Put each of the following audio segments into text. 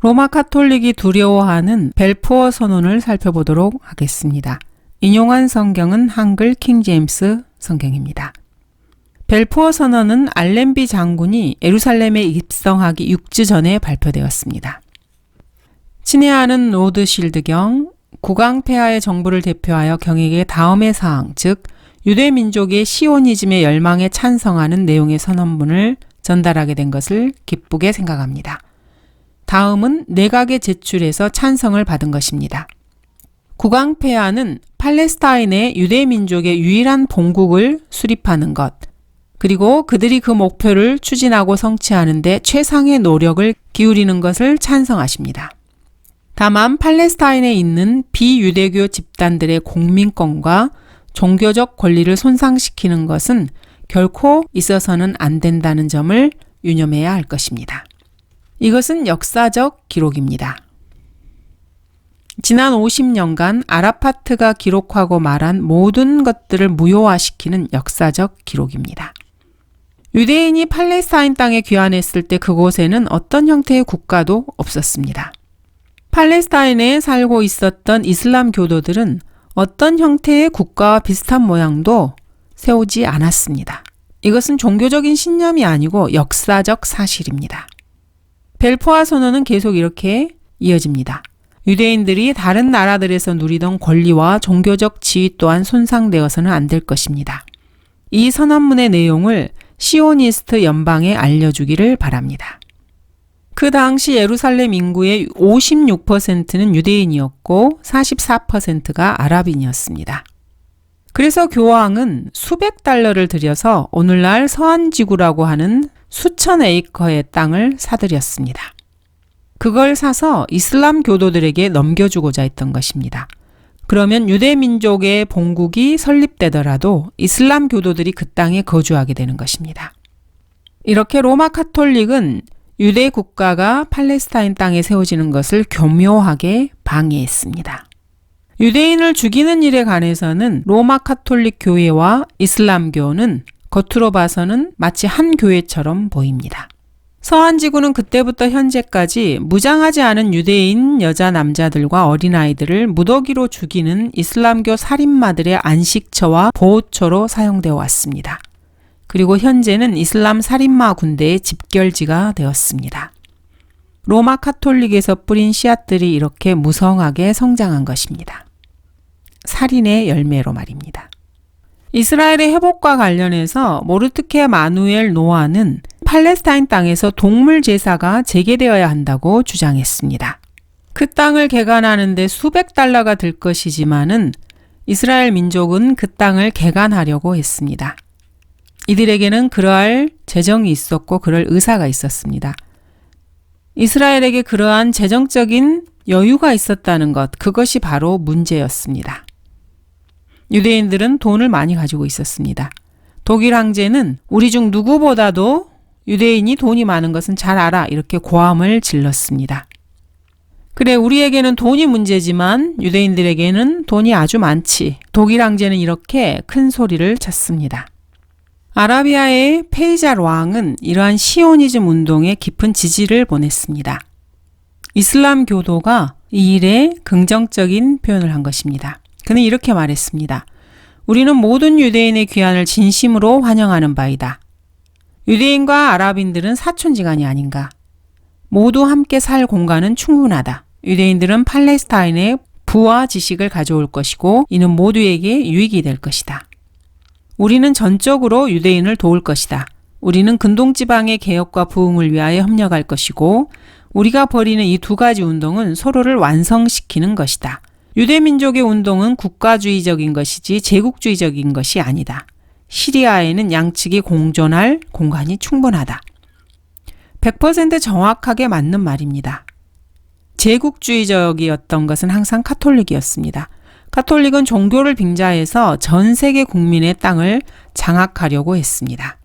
로마 카톨릭이 두려워하는 벨푸어 선언을 살펴보도록 하겠습니다. 인용한 성경은 한글 킹제임스 성경입니다. 벨푸어 선언은 알렌비 장군이 예루살렘에 입성하기 6주 전에 발표되었습니다. 친애하는 로드실드경, 국왕폐하의 정부를 대표하여 경에게 다음의 사항, 즉 유대 민족의 시오니즘의 열망에 찬성하는 내용의 선언문을 전달하게 된 것을 기쁘게 생각합니다. 다음은 내각에 제출해서 찬성을 받은 것입니다. 국왕폐하는 팔레스타인의 유대 민족의 유일한 본국을 수립하는 것, 그리고 그들이 그 목표를 추진하고 성취하는 데 최상의 노력을 기울이는 것을 찬성하십니다. 다만 팔레스타인에 있는 비유대교 집단들의 공민권과 종교적 권리를 손상시키는 것은 결코 있어서는 안 된다는 점을 유념해야 할 것입니다. 이것은 역사적 기록입니다. 지난 50년간 아라파트가 기록하고 말한 모든 것들을 무효화시키는 역사적 기록입니다. 유대인이 팔레스타인 땅에 귀환했을 때 그곳에는 어떤 형태의 국가도 없었습니다. 팔레스타인에 살고 있었던 이슬람 교도들은 어떤 형태의 국가와 비슷한 모양도 세우지 않았습니다. 이것은 종교적인 신념이 아니고 역사적 사실입니다. 벨푸어 선언은 계속 이렇게 이어집니다. 유대인들이 다른 나라들에서 누리던 권리와 종교적 지위 또한 손상되어서는 안 될 것입니다. 이 선언문의 내용을 시오니스트 연방에 알려주기를 바랍니다. 그 당시 예루살렘 인구의 56%는 유대인이었고 44%가 아랍인이었습니다. 그래서 교황은 수백 달러를 들여서 오늘날 서안지구라고 하는 수천 에이커의 땅을 사들였습니다. 그걸 사서 이슬람 교도들에게 넘겨주고자 했던 것입니다. 그러면 유대 민족의 본국이 설립되더라도 이슬람 교도들이 그 땅에 거주하게 되는 것입니다. 이렇게 로마 카톨릭은 유대 국가가 팔레스타인 땅에 세워지는 것을 교묘하게 방해했습니다. 유대인을 죽이는 일에 관해서는 로마 카톨릭 교회와 이슬람교는 겉으로 봐서는 마치 한 교회처럼 보입니다. 서안지구는 그때부터 현재까지 무장하지 않은 유대인 여자 남자들과 어린아이들을 무더기로 죽이는 이슬람교 살인마들의 안식처와 보호처로 사용되어 왔습니다. 그리고 현재는 이슬람 살인마 군대의 집결지가 되었습니다. 로마 카톨릭에서 뿌린 씨앗들이 이렇게 무성하게 성장한 것입니다. 살인의 열매로 말입니다. 이스라엘의 회복과 관련해서 모르트케 마누엘 노아는 팔레스타인 땅에서 동물 제사가 재개되어야 한다고 주장했습니다. 그 땅을 개간하는데 수백 달러가 들 것이지만은 이스라엘 민족은 그 땅을 개간하려고 했습니다. 이들에게는 그러할 재정이 있었고 그럴 의사가 있었습니다. 이스라엘에게 그러한 재정적인 여유가 있었다는 것, 그것이 바로 문제였습니다. 유대인들은 돈을 많이 가지고 있었습니다. 독일 황제는 우리 중 누구보다도 유대인이 돈이 많은 것은 잘 알아, 이렇게 고함을 질렀습니다. 그래, 우리에게는 돈이 문제지만 유대인들에게는 돈이 아주 많지. 독일 황제는 이렇게 큰 소리를 쳤습니다. 아라비아의 페이잘 왕은 이러한 시오니즘 운동에 깊은 지지를 보냈습니다. 이슬람 교도가 이 일에 긍정적인 표현을 한 것입니다. 그는 이렇게 말했습니다. 우리는 모든 유대인의 귀환을 진심으로 환영하는 바이다. 유대인과 아랍인들은 사촌지간이 아닌가. 모두 함께 살 공간은 충분하다. 유대인들은 팔레스타인에 부와 지식을 가져올 것이고 이는 모두에게 유익이 될 것이다. 우리는 전적으로 유대인을 도울 것이다. 우리는 근동지방의 개혁과 부흥을 위하여 협력할 것이고 우리가 벌이는 이 두 가지 운동은 서로를 완성시키는 것이다. 유대민족의 운동은 국가주의적인 것이지 제국주의적인 것이 아니다. 시리아에는 양측이 공존할 공간이 충분하다. 100% 정확하게 맞는 말입니다. 제국주의적이었던 것은 항상 카톨릭이었습니다. 카톨릭은 종교를 빙자해서 전 세계 국민의 땅을 장악하려고 했습니다.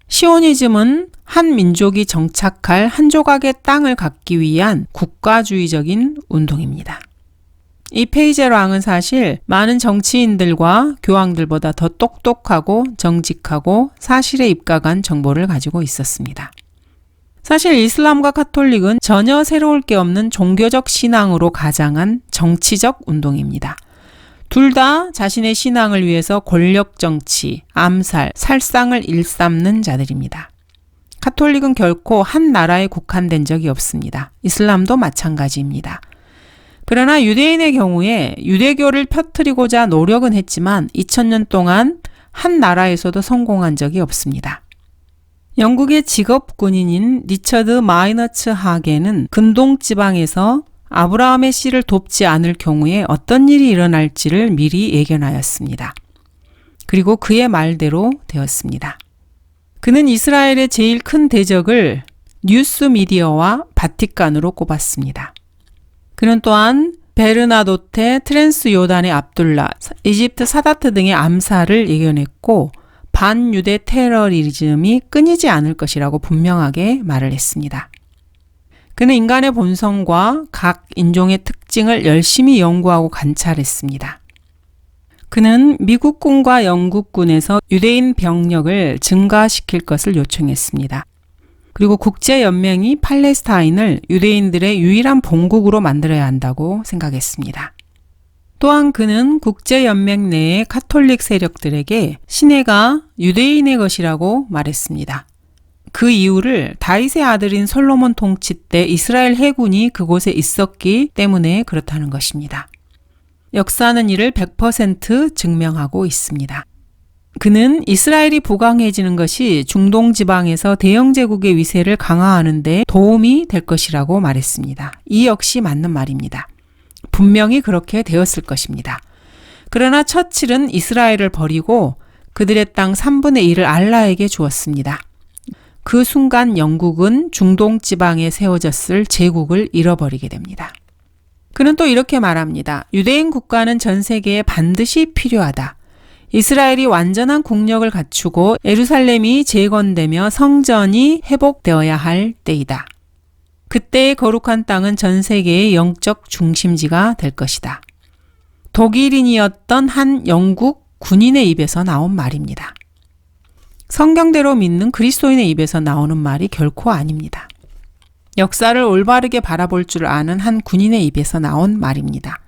시오니즘은 한 민족이 정착할 한 조각의 땅을 갖기 위한 국가주의적인 운동입니다. 이 페이젤 왕은 사실 많은 정치인들과 교황들보다 더 똑똑하고 정직하고 사실에 입각한 정보를 가지고 있었습니다. 사실 이슬람과 카톨릭은 전혀 새로울 게 없는 종교적 신앙으로 가장한 정치적 운동입니다. 둘 다 자신의 신앙을 위해서 권력 정치, 암살, 살상을 일삼는 자들입니다. 카톨릭은 결코 한 나라에 국한된 적이 없습니다. 이슬람도 마찬가지입니다. 그러나 유대인의 경우에 유대교를 펴뜨리고자 노력은 했지만 2000년 동안 한 나라에서도 성공한 적이 없습니다. 영국의 직업 군인인 리처드 마이너츠 하게는 근동 지방에서 아브라함의 씨를 돕지 않을 경우에 어떤 일이 일어날지를 미리 예견하였습니다. 그리고 그의 말대로 되었습니다. 그는 이스라엘의 제일 큰 대적을 뉴스 미디어와 바티칸으로 꼽았습니다. 그는 또한 베르나도테, 트랜스 요단의 압둘라, 이집트 사다트 등의 암살을 예견했고 반유대 테러리즘이 끊이지 않을 것이라고 분명하게 말을 했습니다. 그는 인간의 본성과 각 인종의 특징을 열심히 연구하고 관찰했습니다. 그는 미국군과 영국군에서 유대인 병력을 증가시킬 것을 요청했습니다. 그리고 국제연맹이 팔레스타인을 유대인들의 유일한 본국으로 만들어야 한다고 생각했습니다. 또한 그는 국제연맹 내의 카톨릭 세력들에게 시내가 유대인의 것이라고 말했습니다. 그 이유를 다윗의 아들인 솔로몬 통치 때 이스라엘 해군이 그곳에 있었기 때문에 그렇다는 것입니다. 역사는 이를 100% 증명하고 있습니다. 그는 이스라엘이 부강해지는 것이 중동 지방에서 대영 제국의 위세를 강화하는 데 도움이 될 것이라고 말했습니다. 이 역시 맞는 말입니다. 분명히 그렇게 되었을 것입니다. 그러나 처칠은 이스라엘을 버리고 그들의 땅 3분의 1을 알라에게 주었습니다. 그 순간 영국은 중동 지방에 세워졌을 제국을 잃어버리게 됩니다. 그는 또 이렇게 말합니다. 유대인 국가는 전 세계에 반드시 필요하다. 이스라엘이 완전한 국력을 갖추고 예루살렘이 재건되며 성전이 회복되어야 할 때이다. 그때의 거룩한 땅은 전 세계의 영적 중심지가 될 것이다. 독일인이었던 한 영국 군인의 입에서 나온 말입니다. 성경대로 믿는 그리스도인의 입에서 나오는 말이 결코 아닙니다. 역사를 올바르게 바라볼 줄 아는 한 군인의 입에서 나온 말입니다.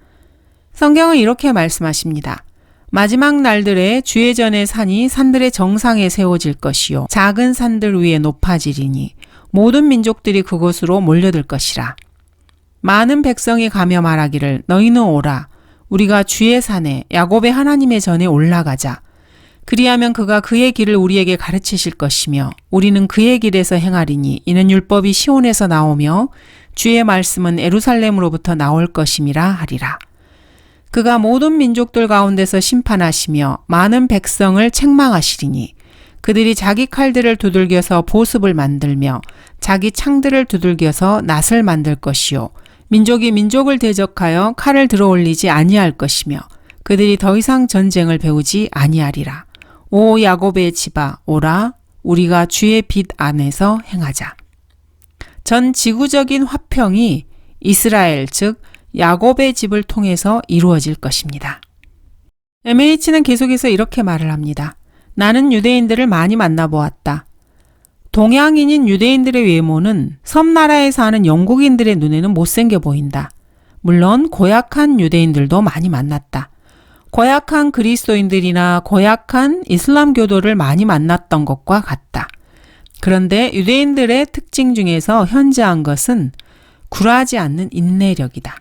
성경은 이렇게 말씀하십니다. 마지막 날들에 주의 전의 산이 산들의 정상에 세워질 것이요 작은 산들 위에 높아지리니 모든 민족들이 그곳으로 몰려들 것이라. 많은 백성이 가며 말하기를 너희는 오라 우리가 주의 산에 야곱의 하나님의 전에 올라가자. 그리하면 그가 그의 길을 우리에게 가르치실 것이며 우리는 그의 길에서 행하리니 이는 율법이 시온에서 나오며 주의 말씀은 예루살렘으로부터 나올 것임이라 하리라. 그가 모든 민족들 가운데서 심판하시며 많은 백성을 책망하시리니 그들이 자기 칼들을 두들겨서 보습을 만들며 자기 창들을 두들겨서 낫을 만들 것이요 민족이 민족을 대적하여 칼을 들어올리지 아니할 것이며 그들이 더 이상 전쟁을 배우지 아니하리라. 오 야곱의 집아 오라 우리가 주의 빛 안에서 행하자. 전 지구적인 화평이 이스라엘 즉 야곱의 집을 통해서 이루어질 것입니다. MH는 계속해서 이렇게 말을 합니다. 나는 유대인들을 많이 만나보았다. 동양인인 유대인들의 외모는 섬나라에 사는 영국인들의 눈에는 못생겨 보인다. 물론 고약한 유대인들도 많이 만났다. 고약한 그리스도인들이나 고약한 이슬람교도를 많이 만났던 것과 같다. 그런데 유대인들의 특징 중에서 현저한 것은 굴하지 않는 인내력이다.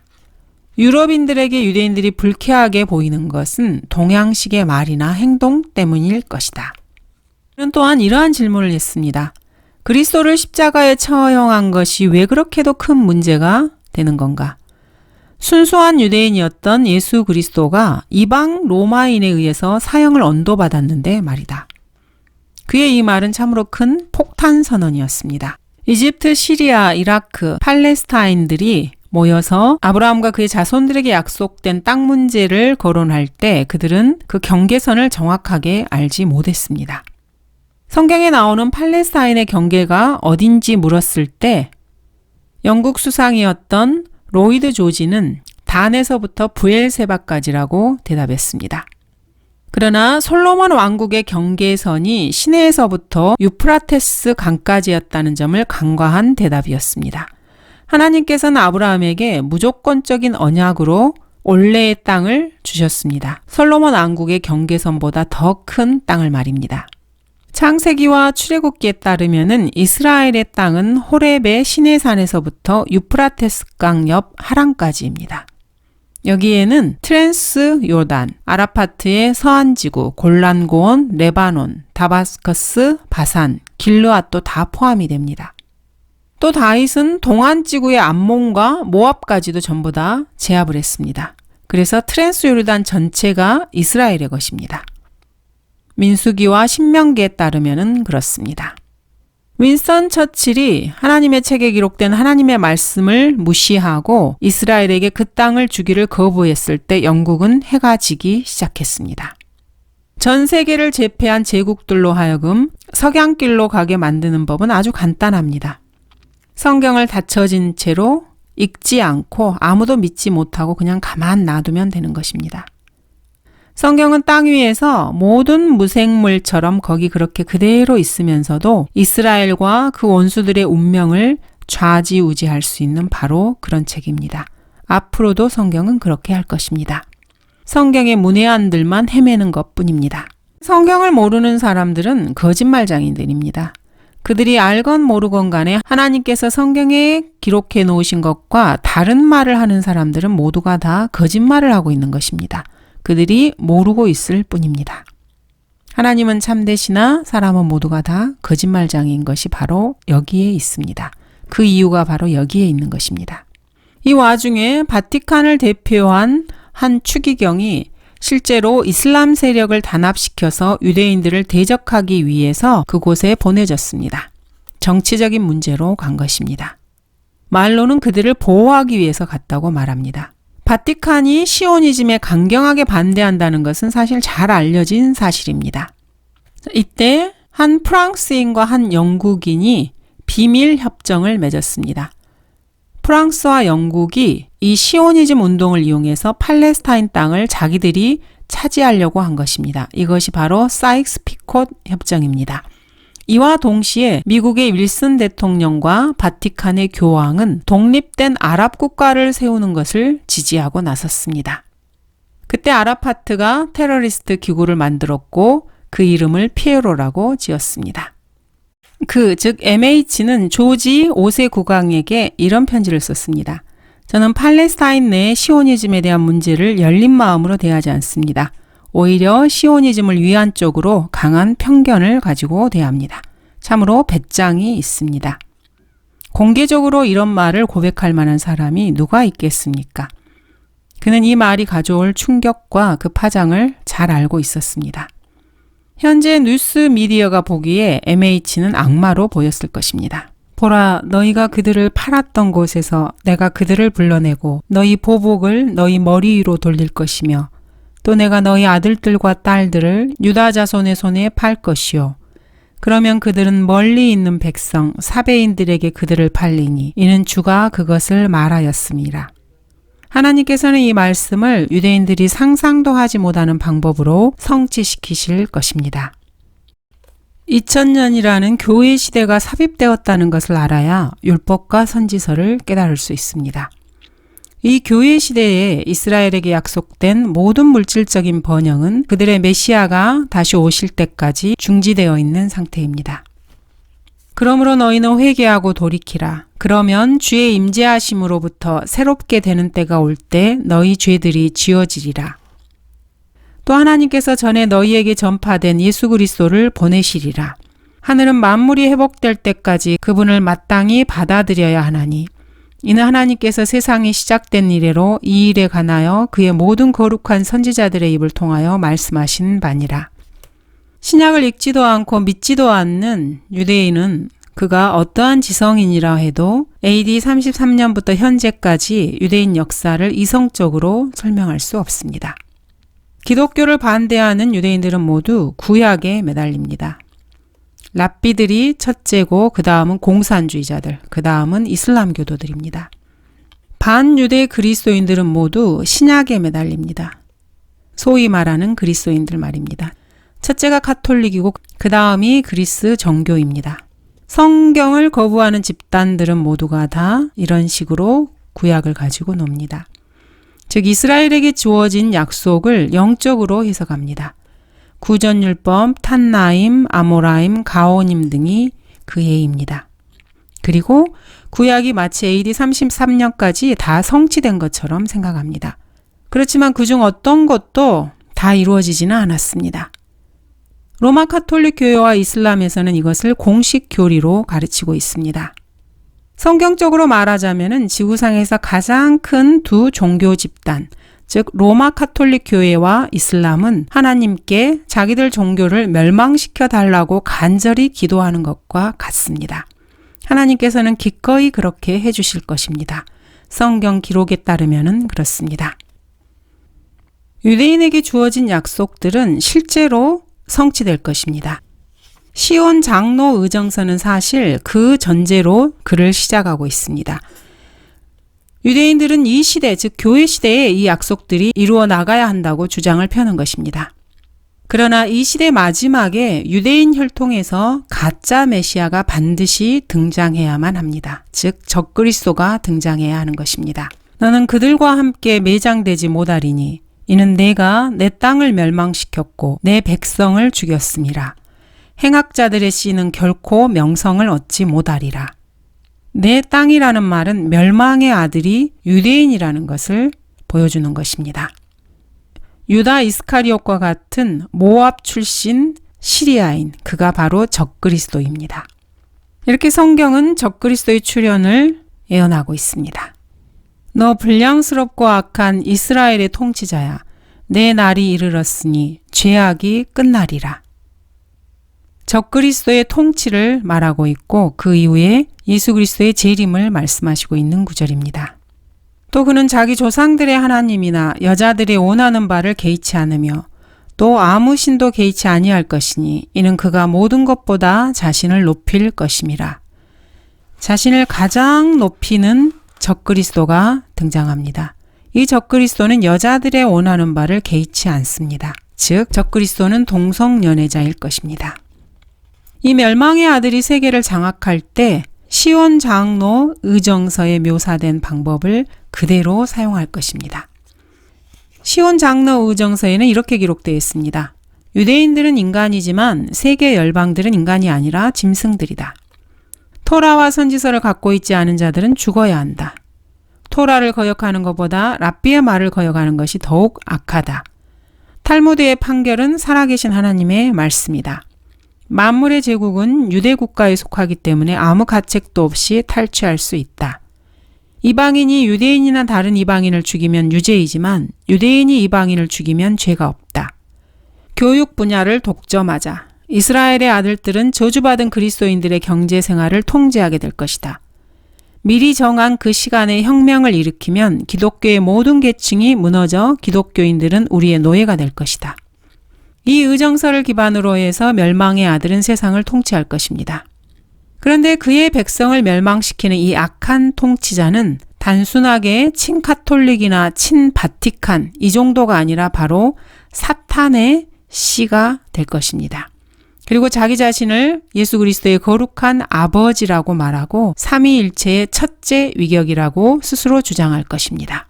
유럽인들에게 유대인들이 불쾌하게 보이는 것은 동양식의 말이나 행동 때문일 것이다. 그는 또한 이러한 질문을 했습니다. 그리스도를 십자가에 처형한 것이 왜 그렇게도 큰 문제가 되는 건가? 순수한 유대인이었던 예수 그리스도가 이방 로마인에 의해서 사형을 언도받았는데 말이다. 그의 이 말은 참으로 큰 폭탄 선언이었습니다. 이집트, 시리아, 이라크, 팔레스타인들이 모여서 아브라함과 그의 자손들에게 약속된 땅 문제를 거론할 때 그들은 그 경계선을 정확하게 알지 못했습니다. 성경에 나오는 팔레스타인의 경계가 어딘지 물었을 때 영국 수상이었던 로이드 조지는 단에서부터 부엘세바까지라고 대답했습니다. 그러나 솔로몬 왕국의 경계선이 시내에서부터 유프라테스 강까지였다는 점을 간과한 대답이었습니다. 하나님께서는 아브라함에게 무조건적인 언약으로 올레의 땅을 주셨습니다. 솔로몬 왕국의 경계선보다 더 큰 땅을 말입니다. 창세기와 출애굽기에 따르면은 이스라엘의 땅은 호렙의 시내산에서부터 유프라테스 강 옆 하란까지입니다. 여기에는 트랜스 요단, 아라파트의 서안지구, 골란고원, 레바논, 다마스커스, 바산, 길르앗도 다 포함이 됩니다. 또 다윗은 동안지구의 암몬과 모압까지도 전부 다 제압을 했습니다. 그래서 트랜스 요르단 전체가 이스라엘의 것입니다. 민수기와 신명기에 따르면 그렇습니다. 윈스턴 처칠이 하나님의 책에 기록된 하나님의 말씀을 무시하고 이스라엘에게 그 땅을 주기를 거부했을 때 영국은 해가 지기 시작했습니다. 전 세계를 제패한 제국들로 하여금 석양길로 가게 만드는 법은 아주 간단합니다. 성경을 닫혀진 채로 읽지 않고 아무도 믿지 못하고 그냥 가만 놔두면 되는 것입니다. 성경은 땅 위에서 모든 무생물처럼 거기 그렇게 그대로 있으면서도 이스라엘과 그 원수들의 운명을 좌지우지할 수 있는 바로 그런 책입니다. 앞으로도 성경은 그렇게 할 것입니다. 성경의 문외한들만 헤매는 것뿐입니다. 성경을 모르는 사람들은 거짓말장인들입니다. 그들이 알건 모르건 간에 하나님께서 성경에 기록해 놓으신 것과 다른 말을 하는 사람들은 모두가 다 거짓말을 하고 있는 것입니다. 그들이 모르고 있을 뿐입니다. 하나님은 참되시나 사람은 모두가 다 거짓말장인 것이 바로 여기에 있습니다. 그 이유가 바로 여기에 있는 것입니다. 이 와중에 바티칸을 대표한 한 추기경이 실제로 이슬람 세력을 단합시켜서 유대인들을 대적하기 위해서 그곳에 보내졌습니다. 정치적인 문제로 간 것입니다. 말로는 그들을 보호하기 위해서 갔다고 말합니다. 바티칸이 시오니즘에 강경하게 반대한다는 것은 사실 잘 알려진 사실입니다. 이때 한 프랑스인과 한 영국인이 비밀 협정을 맺었습니다. 프랑스와 영국이 이 시오니즘 운동을 이용해서 팔레스타인 땅을 자기들이 차지하려고 한 것입니다. 이것이 바로 사익스-피콧 협정입니다. 이와 동시에 미국의 윌슨 대통령과 바티칸의 교황은 독립된 아랍 국가를 세우는 것을 지지하고 나섰습니다. 그때 아라파트가 테러리스트 기구를 만들었고 그 이름을 피에로라고 지었습니다. 즉 MH는 조지 5세 국왕에게 이런 편지를 썼습니다. 저는 팔레스타인 내 시오니즘에 대한 문제를 열린 마음으로 대하지 않습니다. 오히려 시오니즘을 위한 쪽으로 강한 편견을 가지고 대합니다. 참으로 배짱이 있습니다. 공개적으로 이런 말을 고백할 만한 사람이 누가 있겠습니까? 그는 이 말이 가져올 충격과 그 파장을 잘 알고 있었습니다. 현재 뉴스 미디어가 보기에 MH는 악마로 보였을 것입니다. 보라, 너희가 그들을 팔았던 곳에서 내가 그들을 불러내고 너희 보복을 너희 머리 위로 돌릴 것이며 또 내가 너희 아들들과 딸들을 유다 자손의 손에 팔 것이요. 그러면 그들은 멀리 있는 백성 사베인들에게 그들을 팔리니 이는 주가 그것을 말하였음이라. 하나님께서는 이 말씀을 유대인들이 상상도 하지 못하는 방법으로 성취시키실 것입니다. 2000년이라는 교회 시대가 삽입되었다는 것을 알아야 율법과 선지서를 깨달을 수 있습니다. 이 교회 시대에 이스라엘에게 약속된 모든 물질적인 번영은 그들의 메시아가 다시 오실 때까지 중지되어 있는 상태입니다. 그러므로 너희는 회개하고 돌이키라. 그러면 주의 임재하심으로부터 새롭게 되는 때가 올 때 너희 죄들이 지워지리라. 또 하나님께서 전에 너희에게 전파된 예수 그리스도를 보내시리라. 하늘은 만물이 회복될 때까지 그분을 마땅히 받아들여야 하나니 이는 하나님께서 세상이 시작된 이래로 이 일에 관하여 그의 모든 거룩한 선지자들의 입을 통하여 말씀하신 바니라. 신약을 읽지도 않고 믿지도 않는 유대인은 그가 어떠한 지성인이라 해도 AD 33년부터 현재까지 유대인 역사를 이성적으로 설명할 수 없습니다. 기독교를 반대하는 유대인들은 모두 구약에 매달립니다. 랍비들이 첫째고 그 다음은 공산주의자들, 그 다음은 이슬람교도들입니다. 반유대 그리스도인들은 모두 신약에 매달립니다. 소위 말하는 그리스도인들 말입니다. 첫째가 카톨릭이고 그 다음이 그리스 정교입니다. 성경을 거부하는 집단들은 모두가 다 이런 식으로 구약을 가지고 놉니다. 즉 이스라엘에게 주어진 약속을 영적으로 해석합니다. 구전율법, 탄나임, 아모라임, 가오님 등이 그 예입니다. 그리고 구약이 마치 AD 33년까지 다 성취된 것처럼 생각합니다. 그렇지만 그중 어떤 것도 다 이루어지지는 않았습니다. 로마 카톨릭 교회와 이슬람에서는 이것을 공식 교리로 가르치고 있습니다. 성경적으로 말하자면 지구상에서 가장 큰 두 종교 집단, 즉 로마 카톨릭 교회와 이슬람은 하나님께 자기들 종교를 멸망시켜 달라고 간절히 기도하는 것과 같습니다. 하나님께서는 기꺼이 그렇게 해주실 것입니다. 성경 기록에 따르면 그렇습니다. 유대인에게 주어진 약속들은 실제로 성취될 것입니다. 시온 장로 의정서는 사실 그 전제로 글을 시작하고 있습니다. 유대인들은 이 시대, 즉 교회 시대에 이 약속들이 이루어 나가야 한다고 주장을 펴는 것입니다. 그러나 이 시대 마지막에 유대인 혈통에서 가짜 메시아가 반드시 등장해야만 합니다. 즉 적그리스도가 등장해야 하는 것입니다. 너는 그들과 함께 매장되지 못하리니 이는 내가 내 땅을 멸망시켰고 내 백성을 죽였음이라. 행악자들의 씨는 결코 명성을 얻지 못하리라. 내 땅이라는 말은 멸망의 아들이 유대인이라는 것을 보여주는 것입니다. 유다 이스카리ot과 같은 모압 출신 시리아인, 그가 바로 적그리스도입니다. 이렇게 성경은 적그리스도의 출현을 예언하고 있습니다. 너 불량스럽고 악한 이스라엘의 통치자야. 내 날이 이르렀으니 죄악이 끝나리라. 적그리스도의 통치를 말하고 있고 그 이후에 예수 그리스도의 재림을 말씀하시고 있는 구절입니다. 또 그는 자기 조상들의 하나님이나 여자들의 원하는 바를 개의치 않으며 또 아무 신도 개의치 아니할 것이니 이는 그가 모든 것보다 자신을 높일 것임이라. 자신을 가장 높이는 적그리스도가 등장합니다. 이 적그리스도는 여자들의 원하는 바를 개의치 않습니다. 즉 적그리스도는 동성연애자일 것입니다. 이 멸망의 아들이 세계를 장악할 때 시온 장로 의정서에 묘사된 방법을 그대로 사용할 것입니다. 시온 장로 의정서에는 이렇게 기록되어 있습니다. 유대인들은 인간이지만 세계 열방들은 인간이 아니라 짐승들이다. 토라와 선지서를 갖고 있지 않은 자들은 죽어야 한다. 토라를 거역하는 것보다 랍비의 말을 거역하는 것이 더욱 악하다. 탈무드의 판결은 살아계신 하나님의 말씀이다. 만물의 제국은 유대 국가에 속하기 때문에 아무 가책도 없이 탈취할 수 있다. 이방인이 유대인이나 다른 이방인을 죽이면 유죄이지만 유대인이 이방인을 죽이면 죄가 없다. 교육 분야를 독점하자. 이스라엘의 아들들은 저주받은 그리스도인들의 경제 생활을 통제하게 될 것이다. 미리 정한 그 시간에 혁명을 일으키면 기독교의 모든 계층이 무너져 기독교인들은 우리의 노예가 될 것이다. 이 의정서를 기반으로 해서 멸망의 아들은 세상을 통치할 것입니다. 그런데 그의 백성을 멸망시키는 이 악한 통치자는 단순하게 친카톨릭이나 친바티칸 이 정도가 아니라 바로 사탄의 씨가 될 것입니다. 그리고 자기 자신을 예수 그리스도의 거룩한 아버지라고 말하고 삼위일체의 첫째 위격이라고 스스로 주장할 것입니다.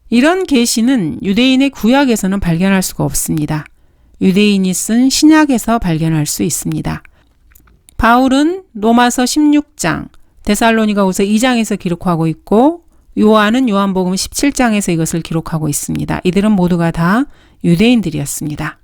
이런 계시는 유대인의 구약에서는 발견할 수가 없습니다. 유대인이 쓴 신약에서 발견할 수 있습니다. 바울은 로마서 16장, 데살로니가후서 2장에서 기록하고 있고 요한은 요한복음 17장에서 이것을 기록하고 있습니다. 이들은 모두가 다 유대인들이었습니다.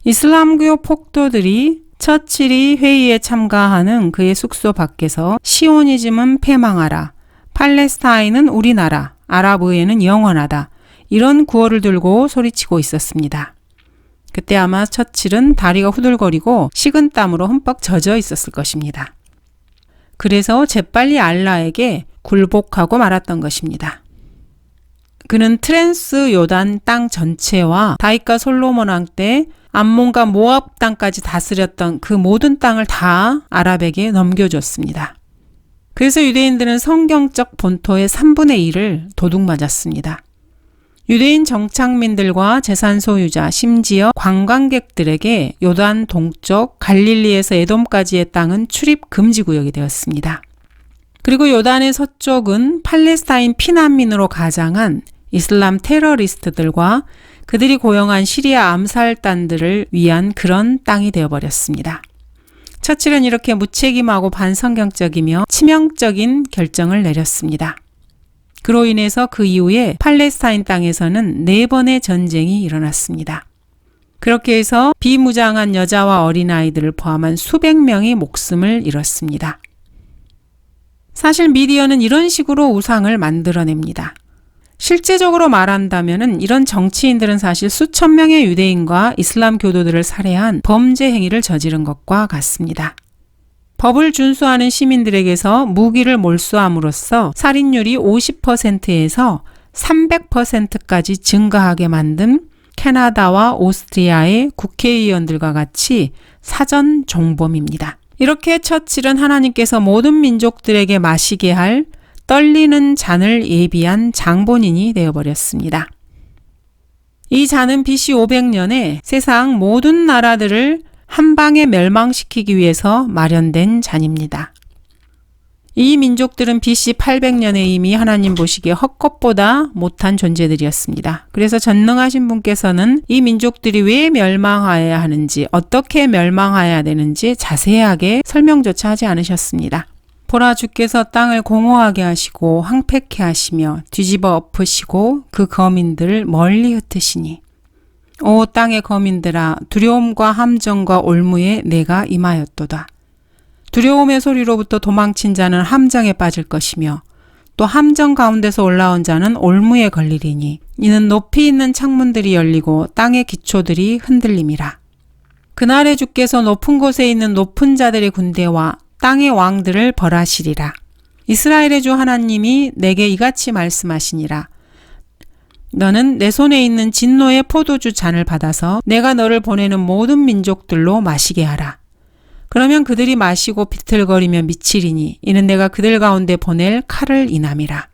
이슬람교 폭도들이 처칠이 회의에 참가하는 그의 숙소 밖에서 시오니즘은 패망하라, 팔레스타인은 우리나라, 아랍의회는 영원하다 이런 구호를 들고 소리치고 있었습니다. 그때 아마 처칠은 다리가 후들거리고 식은땀으로 흠뻑 젖어 있었을 것입니다. 그래서 재빨리 알라에게 굴복하고 말았던 것입니다. 그는 트랜스 요단 땅 전체와 다윗과 솔로몬 왕 때 암몬과 모압 땅까지 다스렸던 그 모든 땅을 다 아랍에게 넘겨줬습니다. 그래서 유대인들은 성경적 본토의 3분의 1을 도둑맞았습니다. 유대인 정착민들과 재산 소유자, 심지어 관광객들에게 요단 동쪽 갈릴리에서 에돔까지의 땅은 출입 금지 구역이 되었습니다. 그리고 요단의 서쪽은 팔레스타인 피난민으로 가장한 이슬람 테러리스트들과 그들이 고용한 시리아 암살단들을 위한 그런 땅이 되어버렸습니다. 처칠은 이렇게 무책임하고 반성경적이며 치명적인 결정을 내렸습니다. 그로 인해서 그 이후에 팔레스타인 땅에서는 4번의 전쟁이 일어났습니다. 그렇게 해서 비무장한 여자와 어린아이들을 포함한 수백 명이 목숨을 잃었습니다. 사실 미디어는 이런 식으로 우상을 만들어냅니다. 실제적으로 말한다면 이런 정치인들은 사실 수천 명의 유대인과 이슬람 교도들을 살해한 범죄 행위를 저지른 것과 같습니다. 법을 준수하는 시민들에게서 무기를 몰수함으로써 살인율이 50%에서 300%까지 증가하게 만든 캐나다와 오스트리아의 국회의원들과 같이 사전 종범입니다. 이렇게 처칠은 하나님께서 모든 민족들에게 마시게 할 떨리는 잔을 예비한 장본인이 되어버렸습니다. 이 잔은 BC 500년에 세상 모든 나라들을 한 방에 멸망시키기 위해서 마련된 잔입니다. 이 민족들은 BC 800년에 이미 하나님 보시기에 헛것보다 못한 존재들이었습니다. 그래서 전능하신 분께서는 이 민족들이 왜 멸망하여야 하는지, 어떻게 멸망하여야 되는지 자세하게 설명조차 하지 않으셨습니다. 보라, 주께서 땅을 공허하게 하시고 황폐케 하시며 뒤집어 엎으시고 그 거민들을 멀리 흩으시니 오 땅의 거민들아, 두려움과 함정과 올무에 내가 임하였도다. 두려움의 소리로부터 도망친 자는 함정에 빠질 것이며 또 함정 가운데서 올라온 자는 올무에 걸리리니 이는 높이 있는 창문들이 열리고 땅의 기초들이 흔들림이라. 그날에 주께서 높은 곳에 있는 높은 자들의 군대와 땅의 왕들을 벌하시리라. 이스라엘의 주 하나님이 내게 이같이 말씀하시니라. 너는 내 손에 있는 진노의 포도주 잔을 받아서 내가 너를 보내는 모든 민족들로 마시게 하라. 그러면 그들이 마시고 비틀거리며 미치리니 이는 내가 그들 가운데 보낼 칼을 인함이라.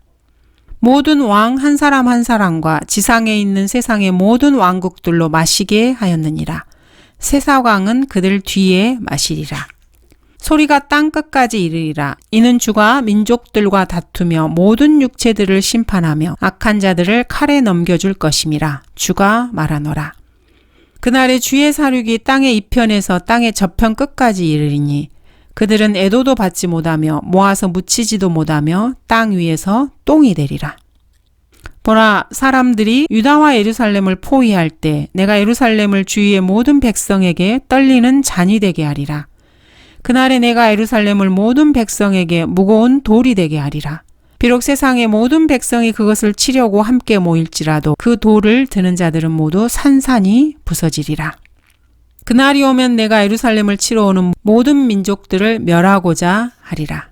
모든 왕 한 사람 한 사람과 지상에 있는 세상의 모든 왕국들로 마시게 하였느니라. 세사왕은 그들 뒤에 마시리라. 소리가 땅 끝까지 이르리라. 이는 주가 민족들과 다투며 모든 육체들을 심판하며 악한 자들을 칼에 넘겨줄 것임이라. 주가 말하노라. 그날에 주의 사륙이 땅의 이편에서 땅의 저편 끝까지 이르리니 그들은 애도도 받지 못하며 모아서 묻히지도 못하며 땅 위에서 똥이 되리라. 보라, 사람들이 유다와 예루살렘을 포위할 때 내가 예루살렘을 주위의 모든 백성에게 떨리는 잔이 되게 하리라. 그날에 내가 예루살렘을 모든 백성에게 무거운 돌이 되게 하리라. 비록 세상의 모든 백성이 그것을 치려고 함께 모일지라도 그 돌을 드는 자들은 모두 산산이 부서지리라. 그날이 오면 내가 예루살렘을 치러 오는 모든 민족들을 멸하고자 하리라.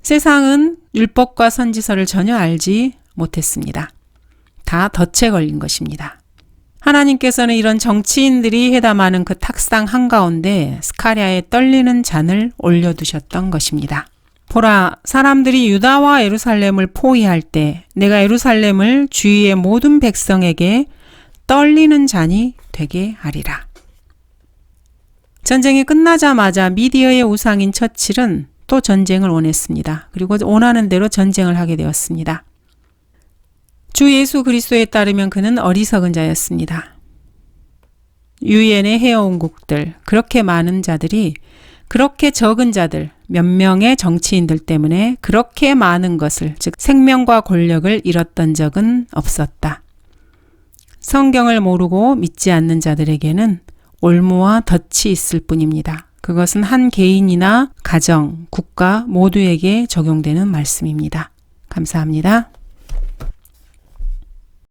세상은 율법과 선지서를 전혀 알지 못했습니다. 다 덫에 걸린 것입니다. 하나님께서는 이런 정치인들이 회담하는 그 탁상 한가운데 스가랴의 떨리는 잔을 올려두셨던 것입니다. 보라, 사람들이 유다와 예루살렘을 포위할 때 내가 예루살렘을 주위의 모든 백성에게 떨리는 잔이 되게 하리라. 전쟁이 끝나자마자 미디어의 우상인 처칠은 또 전쟁을 원했습니다. 그리고 원하는 대로 전쟁을 하게 되었습니다. 주 예수 그리스도에 따르면 그는 어리석은 자였습니다. 유엔의 해외원국들, 그렇게 많은 자들이 그렇게 적은 자들, 몇 명의 정치인들 때문에 그렇게 많은 것을, 즉 생명과 권력을 잃었던 적은 없었다. 성경을 모르고 믿지 않는 자들에게는 올무와 덫이 있을 뿐입니다. 그것은 한 개인이나 가정, 국가 모두에게 적용되는 말씀입니다. 감사합니다.